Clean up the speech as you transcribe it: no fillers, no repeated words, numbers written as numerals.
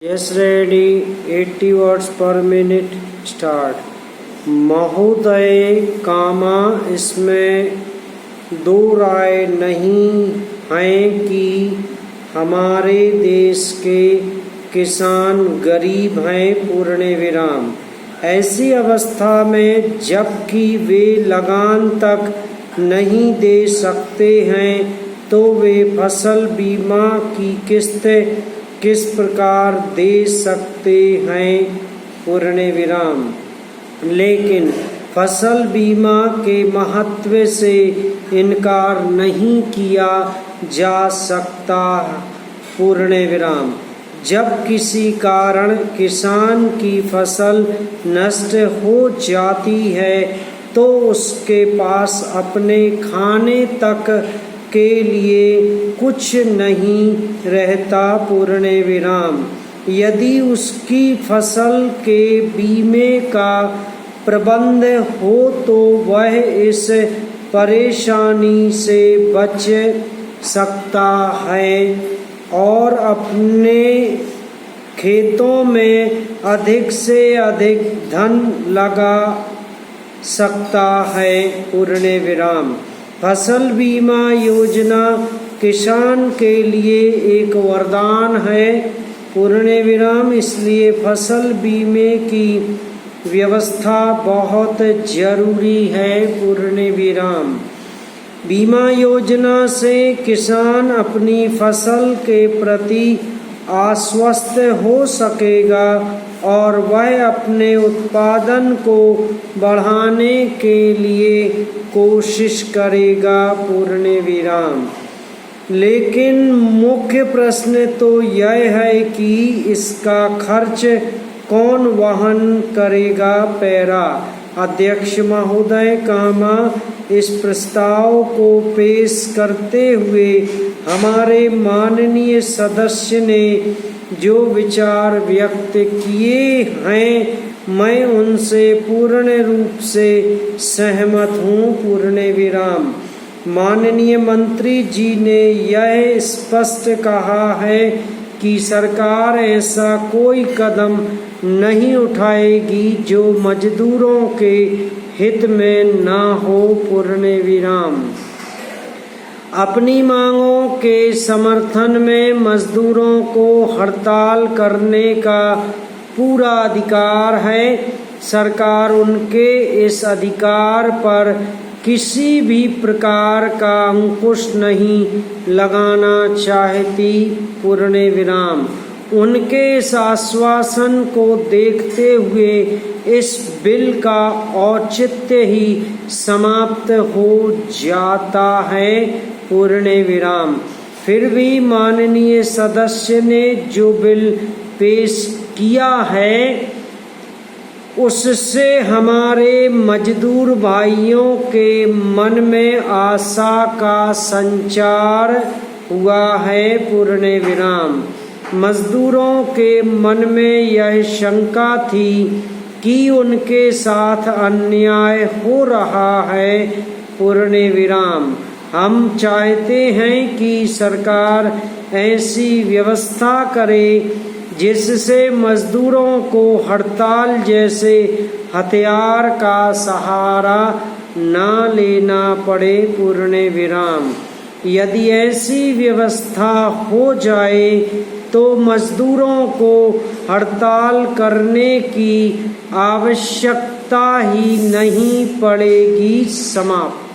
Yes, ready. 80 words per minute. Start. महोदय कामा इसमें दो राय नहीं है कि हमारे देश के किसान गरीब हैं पूर्ण विराम। ऐसी अवस्था में जबकि वे लगान तक नहीं दे सकते हैं तो वे फसल बीमा की किस्त किस प्रकार दे सकते हैं पूर्ण विराम। लेकिन फसल बीमा के महत्व से इनकार नहीं किया जा सकता पूर्ण विराम। जब किसी कारण किसान की फसल नष्ट हो जाती है तो उसके पास अपने खाने तक के लिए कुछ नहीं रहता पूर्ण विराम। यदि उसकी फसल के बीमे का प्रबंध हो तो वह इस परेशानी से बच सकता है और अपने खेतों में अधिक से अधिक धन लगा सकता है पूर्ण विराम। फसल बीमा योजना किसान के लिए एक वरदान है पूर्ण विराम। इसलिए फसल बीमे की व्यवस्था बहुत जरूरी है पूर्ण विराम। बीमा योजना से किसान अपनी फसल के प्रति आश्वस्त हो सकेगा और वह अपने उत्पादन को बढ़ाने के लिए कोशिश करेगा पूर्ण विराम। लेकिन मुख्य प्रश्न तो यह है कि इसका खर्च कौन वहन करेगा। पैरा अध्यक्ष महोदय कामा इस प्रस्ताव को पेश करते हुए हमारे माननीय सदस्य ने जो विचार व्यक्त किए हैं मैं उनसे पूर्ण रूप से सहमत हूँ पूर्ण विराम। माननीय मंत्री जी ने यह स्पष्ट कहा है कि सरकार ऐसा कोई कदम नहीं उठाएगी जो मजदूरों के हित में ना हो पूर्ण विराम। अपनी मांगों के समर्थन में मजदूरों को हड़ताल करने का पूरा अधिकार है। सरकार उनके इस अधिकार पर किसी भी प्रकार का अंकुश नहीं लगाना चाहती पूर्ण विराम। उनके इस आश्वासन को देखते हुए इस बिल का औचित्य ही समाप्त हो जाता है पूर्ण विराम। फिर भी माननीय सदस्य ने जो बिल पेश किया है उससे हमारे मजदूर भाइयों के मन में आशा का संचार हुआ है पूर्ण विराम। मजदूरों के मन में यह शंका थी कि उनके साथ अन्याय हो रहा है पूर्ण विराम। हम चाहते हैं कि सरकार ऐसी व्यवस्था करे जिससे मजदूरों को हड़ताल जैसे हथियार का सहारा ना लेना पड़े पूर्ण विराम। यदि ऐसी व्यवस्था हो जाए तो मजदूरों को हड़ताल करने की आवश्यकता ही नहीं पड़ेगी। समाप्त।